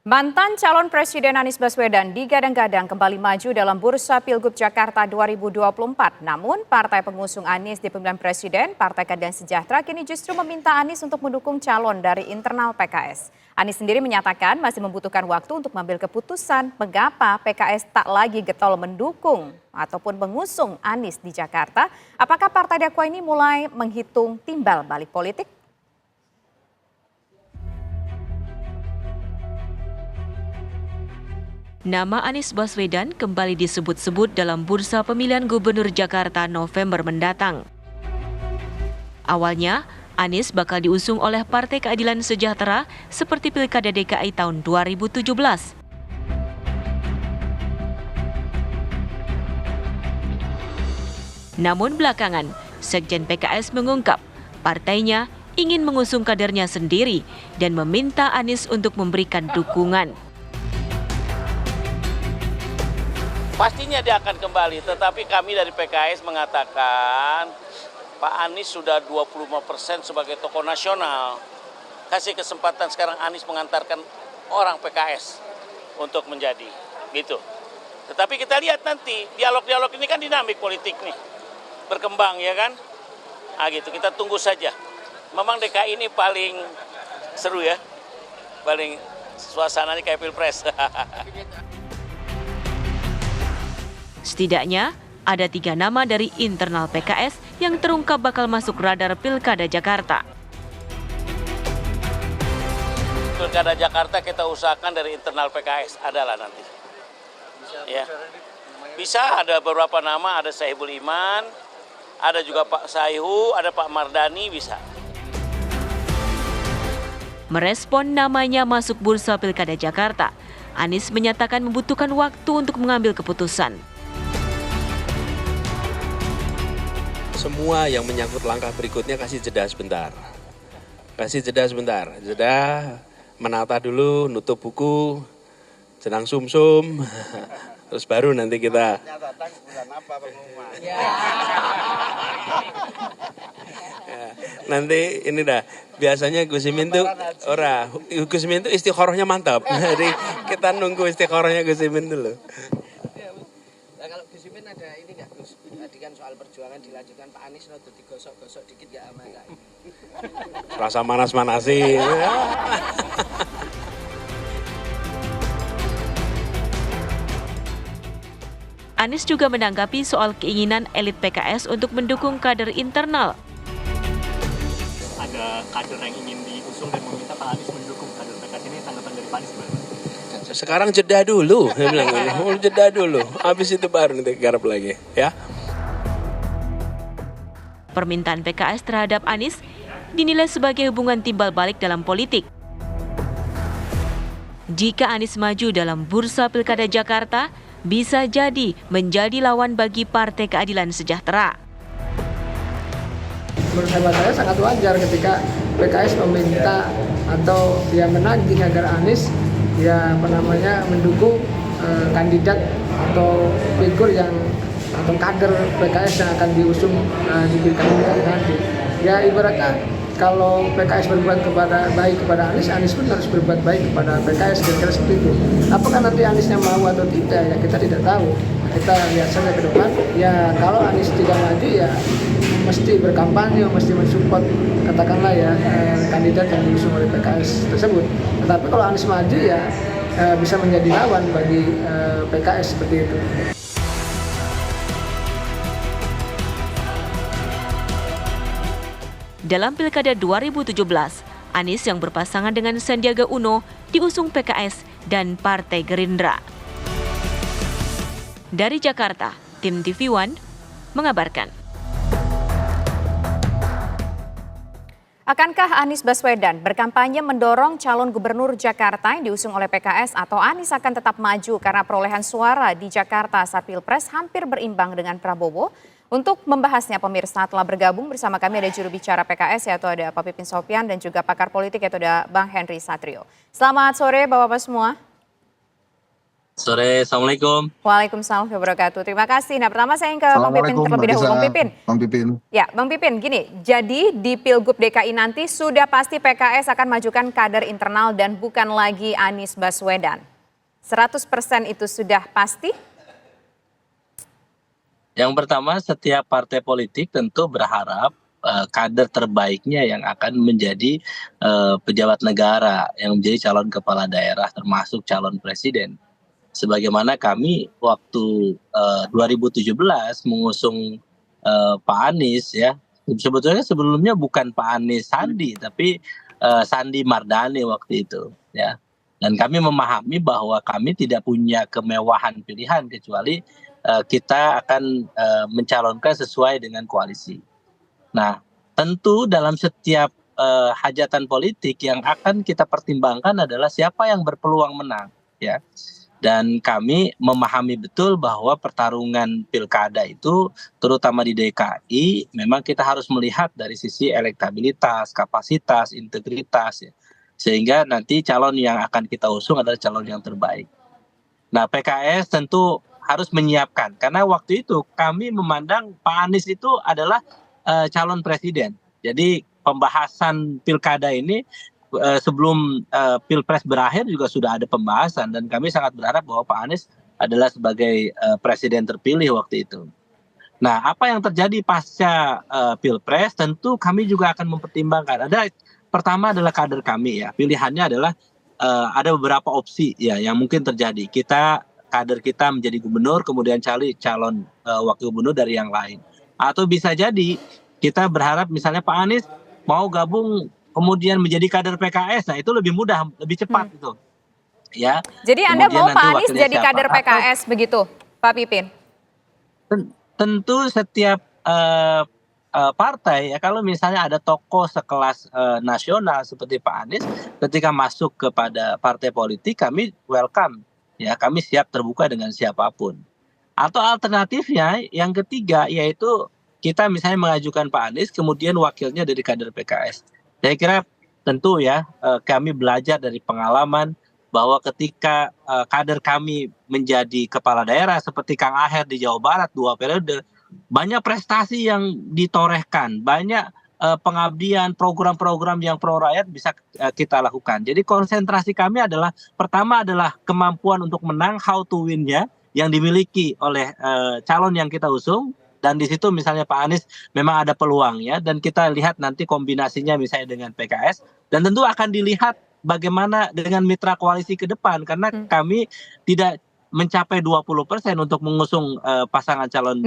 Mantan calon Presiden Anies Baswedan digadang-gadang kembali maju dalam Bursa Pilgub Jakarta 2024. Namun, partai pengusung Anies di pemilihan presiden, Partai Keadilan Sejahtera, kini justru meminta Anies untuk mendukung calon dari internal PKS. Anies sendiri menyatakan masih membutuhkan waktu untuk mengambil keputusan mengapa PKS tak lagi getol mendukung ataupun mengusung Anies di Jakarta. Apakah partai dakwa ini mulai menghitung timbal balik politik? Nama Anies Baswedan kembali disebut-sebut dalam bursa pemilihan gubernur Jakarta November mendatang. Awalnya, Anies bakal diusung oleh Partai Keadilan Sejahtera seperti Pilkada DKI tahun 2017. Namun belakangan, Sekjen PKS mengungkap partainya ingin mengusung kadernya sendiri dan meminta Anies untuk memberikan dukungan. Pastinya dia akan kembali, tetapi kami dari PKS mengatakan Pak Anies sudah 25% sebagai tokoh nasional. Kasih kesempatan sekarang Anies mengantarkan orang PKS untuk menjadi gitu. Tetapi kita lihat nanti, dialog-dialog ini kan dinamik politik nih, berkembang ya kan. Gitu, kita tunggu saja. Memang DKI ini paling seru ya, paling suasananya kayak Pilpres. Setidaknya ada 3 nama dari internal PKS yang terungkap bakal masuk radar Pilkada Jakarta. Pilkada Jakarta kita usahakan dari internal PKS adalah nanti. Ya. Bisa ada beberapa nama, ada Sohibul Iman, ada juga Pak Saihu, ada Pak Mardani bisa. Merespon namanya masuk bursa Pilkada Jakarta, Anies menyatakan membutuhkan waktu untuk mengambil keputusan. Semua yang menyangkut langkah berikutnya kasih jeda sebentar. Jeda menata dulu, nutup buku, jenang sumsum, terus baru nanti kita. Nanti ini dah, biasanya Gus Imin tuh, Gus Imin tuh istikharahnya mantap. Jadi kita nunggu istikharahnya Gus Imin dulu. Nah, kalau Gus Imin ada ini nggak Gus? Tadi kan soal perjuangan dilanjutkan Pak Anies untuk digosok-gosok dikit nggak sama nggak? Rasa manas-manasi. Anies juga menanggapi soal keinginan elit PKS untuk mendukung kader internal. Ada kader yang ingin diusung dan meminta Pak Anies mendukung kader PKS ini, tanggapan dari Pak Anies gimana? Sekarang jeda dulu, saya bilang jeda dulu. Habis itu baru nanti garap lagi, ya. Permintaan PKS terhadap Anies dinilai sebagai hubungan timbal balik dalam politik. Jika Anies maju dalam bursa Pilkada Jakarta, bisa jadi menjadi lawan bagi Partai Keadilan Sejahtera. Menurut saya sangat wajar ketika PKS meminta atau dia menagih agar Anies mendukung kandidat atau figur yang atau kader PKS yang akan diusung di pilkada nanti. Ya ibaratnya kalau PKS berbuat baik kepada Anies, Anies pun harus berbuat baik kepada PKS, kira-kira seperti itu. Apakah nanti Aniesnya mau atau tidak, ya kita tidak tahu. Kita lihat saja ke depan. Ya kalau Anies tidak maju, ya mesti berkampanye, mesti mensupport katakanlah ya kandidat yang diusung oleh PKS tersebut. Tetapi kalau Anies maju ya bisa menjadi lawan bagi PKS seperti itu. Dalam Pilkada 2017, Anies yang berpasangan dengan Sandiaga Uno diusung PKS dan Partai Gerindra. Dari Jakarta, tim TV One mengabarkan. Akankah Anies Baswedan berkampanye mendorong calon gubernur Jakarta yang diusung oleh PKS atau Anies akan tetap maju karena perolehan suara di Jakarta saat Pilpres hampir berimbang dengan Prabowo? Untuk membahasnya pemirsa telah bergabung bersama kami ada juru bicara PKS yaitu ada Pak Pipin Sopian dan juga pakar politik yaitu ada Bang Henry Satrio. Selamat sore Bapak-Bapak semua. Sore, Assalamualaikum. Waalaikumsalam warahmatullahi wabarakatuh. Terima kasih. Nah, pertama saya ke Bang Pipin Assalamualaikum terlebih Mbak dahulu. Tisa, Bang Pipin. Bang Pipin. Ya, Bang Pipin, gini, jadi di Pilgub DKI nanti sudah pasti PKS akan majukan kader internal dan bukan lagi Anies Baswedan. 100% itu sudah pasti? Yang pertama, setiap partai politik tentu berharap kader terbaiknya yang akan menjadi pejabat negara, yang menjadi calon kepala daerah termasuk calon presiden. Sebagaimana kami waktu 2017 mengusung Pak Anies ya, sebetulnya sebelumnya bukan Pak Anies Sandi, tapi Sandi Mardani waktu itu ya. Dan kami memahami bahwa kami tidak punya kemewahan pilihan kecuali kita akan mencalonkan sesuai dengan koalisi. Nah, tentu dalam setiap hajatan politik yang akan kita pertimbangkan adalah siapa yang berpeluang menang ya. Dan kami memahami betul bahwa pertarungan pilkada itu terutama di DKI memang kita harus melihat dari sisi elektabilitas, kapasitas, integritas ya. Sehingga nanti calon yang akan kita usung adalah calon yang terbaik. Nah, PKS tentu harus menyiapkan karena waktu itu kami memandang Pak Anies itu adalah calon presiden. Jadi pembahasan pilkada ini sebelum pilpres berakhir juga sudah ada pembahasan dan kami sangat berharap bahwa Pak Anies adalah sebagai presiden terpilih waktu itu. Nah, apa yang terjadi pasca pilpres tentu kami juga akan mempertimbangkan. Pertama adalah kader kami ya. Pilihannya adalah ada beberapa opsi ya yang mungkin terjadi. Kader kita menjadi gubernur kemudian cari calon wakil gubernur dari yang lain. Atau bisa jadi kita berharap misalnya Pak Anies mau gabung kemudian menjadi kader PKS, nah itu lebih mudah, lebih cepat itu. Ya. Jadi Anda Kemudian mau Pak Anies wakilnya jadi siapa? kader PKS begitu, Pak Pipin? Tentu setiap partai ya kalau misalnya ada tokoh sekelas nasional seperti Pak Anies ketika masuk kepada partai politik kami welcome ya, kami siap terbuka dengan siapapun. Atau alternatifnya yang ketiga yaitu kita misalnya mengajukan Pak Anies kemudian wakilnya dari kader PKS. Saya kira tentu ya kami belajar dari pengalaman bahwa ketika kader kami menjadi kepala daerah seperti Kang Aher di Jawa Barat 2 periode, banyak prestasi yang ditorehkan, banyak pengabdian, program-program yang pro rakyat bisa kita lakukan. Jadi konsentrasi kami adalah pertama adalah kemampuan untuk menang, how to win-nya yang dimiliki oleh calon yang kita usung. Dan di situ misalnya Pak Anies memang ada peluang ya, dan kita lihat nanti kombinasinya misalnya dengan PKS, dan tentu akan dilihat bagaimana dengan mitra koalisi ke depan karena kami tidak mencapai 20% untuk mengusung pasangan calon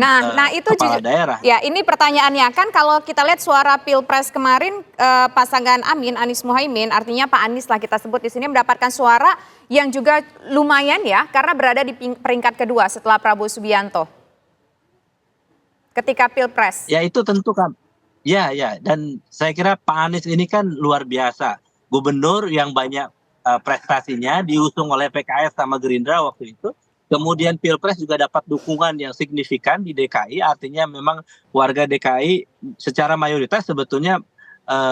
itu kepala daerah. Ya, ini pertanyaannya kan kalau kita lihat suara Pilpres kemarin pasangan Anies Muhaimin, artinya Pak Anies lah kita sebut di sini mendapatkan suara yang juga lumayan ya karena berada di peringkat kedua setelah Prabowo Subianto. Ketika Pilpres. Ya itu tentu kan. Ya, dan saya kira Pak Anies ini kan luar biasa. Gubernur yang banyak prestasinya diusung oleh PKS sama Gerindra waktu itu. Kemudian Pilpres juga dapat dukungan yang signifikan di DKI. Artinya memang warga DKI secara mayoritas sebetulnya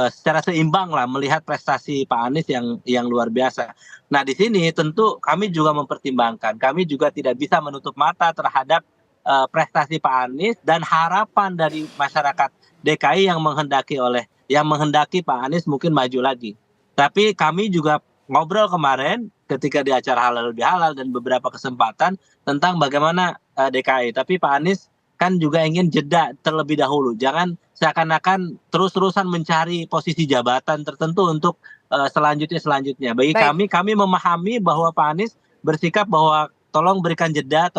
secara seimbang lah melihat prestasi Pak Anies yang luar biasa. Nah di sini tentu kami juga mempertimbangkan. Kami juga tidak bisa menutup mata terhadap prestasi Pak Anies dan harapan dari masyarakat DKI yang menghendaki Pak Anies mungkin maju lagi. Tapi kami juga ngobrol kemarin ketika di acara Halal Bihalal dan beberapa kesempatan tentang bagaimana DKI. Tapi Pak Anies kan juga ingin jeda terlebih dahulu. Jangan seakan-akan terus-terusan mencari posisi jabatan tertentu untuk selanjutnya. Bagi kami memahami bahwa Pak Anies bersikap bahwa tolong berikan jeda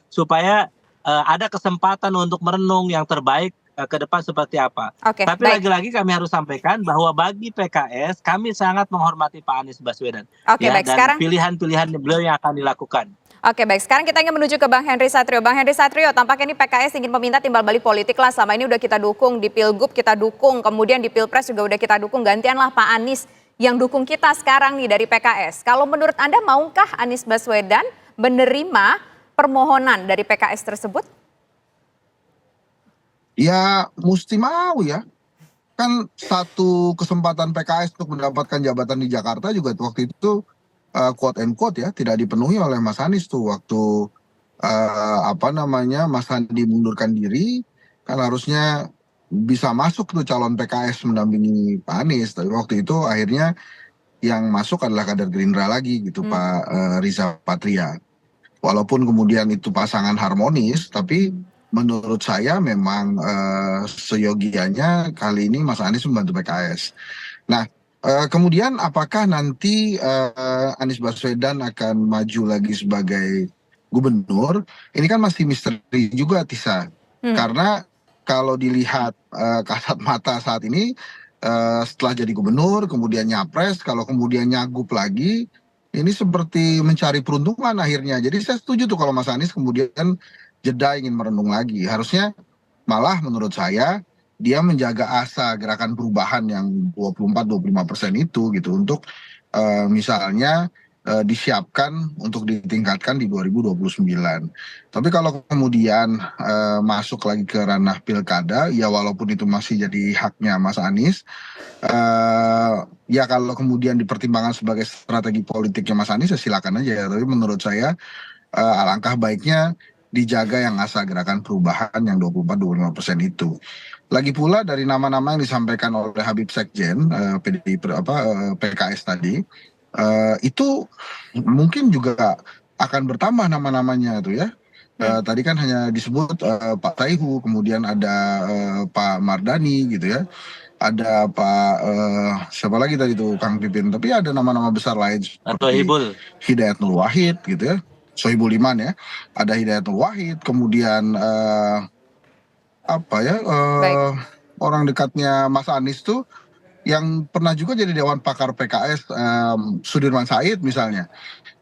supaya ada kesempatan untuk merenung yang terbaik ke depan seperti apa. Tapi lagi-lagi kami harus sampaikan bahwa bagi PKS kami sangat menghormati Pak Anies Baswedan. Dan pilihan-pilihan beliau yang akan dilakukan. Oke, baik. Sekarang kita ingin menuju ke Bang Henry Satrio. Bang Henry Satrio, tampaknya ini PKS ingin meminta timbal balik politik lah. Selama ini udah kita dukung, di Pilgub kita dukung, kemudian di Pilpres juga udah kita dukung. Gantianlah Pak Anies yang dukung kita sekarang nih dari PKS. Kalau menurut Anda maukah Anies Baswedan menerima permohonan dari PKS tersebut? Ya mesti mau ya. Kan satu kesempatan PKS untuk mendapatkan jabatan di Jakarta juga waktu itu quote and quote ya tidak dipenuhi oleh Mas Anies tuh waktu Mas Sandi mundurkan diri, kan harusnya bisa masuk tuh calon PKS mendampingi Pak Anies, tapi waktu itu akhirnya yang masuk adalah kader Gerindra lagi gitu, Pak Riza Patria. Walaupun kemudian itu pasangan harmonis, tapi menurut saya memang seyogianya kali ini Mas Anies membantu PKS. Nah, kemudian apakah nanti Anies Baswedan akan maju lagi sebagai gubernur? Ini kan masih misteri juga, Tisa. Karena kalau dilihat kasat mata saat ini, setelah jadi gubernur, kemudian nyapres, kalau kemudian nyagup lagi, ini seperti mencari peruntungan akhirnya. Jadi saya setuju tuh kalau Mas Anies kemudian jeda ingin merenung lagi. Harusnya malah menurut saya dia menjaga asa gerakan perubahan yang 24-25% itu gitu untuk misalnya disiapkan untuk ditingkatkan di 2029. Tapi kalau kemudian masuk lagi ke ranah pilkada, ya walaupun itu masih jadi haknya Mas Anies, ya kalau kemudian dipertimbangkan sebagai strategi politiknya Mas Anies, ya silakan aja. Tapi menurut saya alangkah baiknya dijaga yang asa gerakan perubahan yang 24-25% itu. Lagi pula dari nama-nama yang disampaikan oleh Habib Sekjen PKS tadi, itu mungkin juga akan bertambah nama-namanya tuh ya. Tadi kan hanya disebut Pak Taihu, kemudian ada Pak Mardani gitu ya. Ada Pak siapa lagi tadi tuh Kang Pipin, tapi ada nama-nama besar lain seperti Hidayat Nur Wahid gitu ya, Sohibul Iman ya, ada Hidayat Nur Wahid, kemudian orang dekatnya Mas Anies tuh yang pernah juga jadi Dewan Pakar PKS, Sudirman Said misalnya.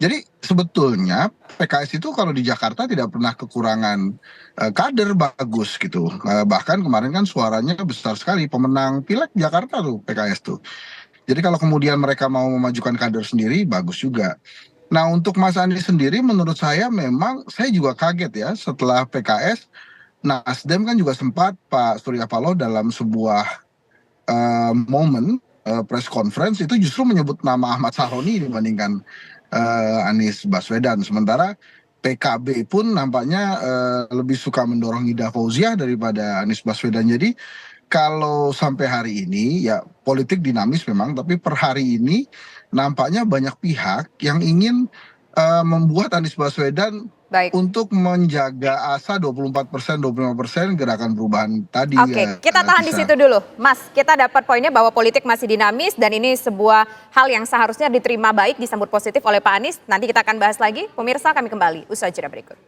Jadi sebetulnya PKS itu kalau di Jakarta tidak pernah kekurangan kader bagus gitu. Bahkan kemarin kan suaranya besar sekali, pemenang pileg Jakarta tuh PKS tuh. Jadi kalau kemudian mereka mau memajukan kader sendiri, bagus juga. Nah untuk Mas Anies sendiri menurut saya memang saya juga kaget ya setelah PKS, Nasdem kan juga sempat Pak Surya Paloh dalam sebuah momen press conference itu justru menyebut nama Ahmad Saroni dibandingkan Anies Baswedan. Sementara PKB pun nampaknya lebih suka mendorong Ida Fauziah daripada Anies Baswedan. Jadi kalau sampai hari ini ya politik dinamis memang, tapi per hari ini nampaknya banyak pihak yang ingin membuat Anies Baswedan untuk menjaga asa 24%, 25% gerakan perubahan tadi. Oke, kita tahan di situ dulu. Mas, kita dapat poinnya bahwa politik masih dinamis dan ini sebuah hal yang seharusnya diterima baik, disambut positif oleh Pak Anies. Nanti kita akan bahas lagi. Pemirsa, kami kembali usaha jeda berikut.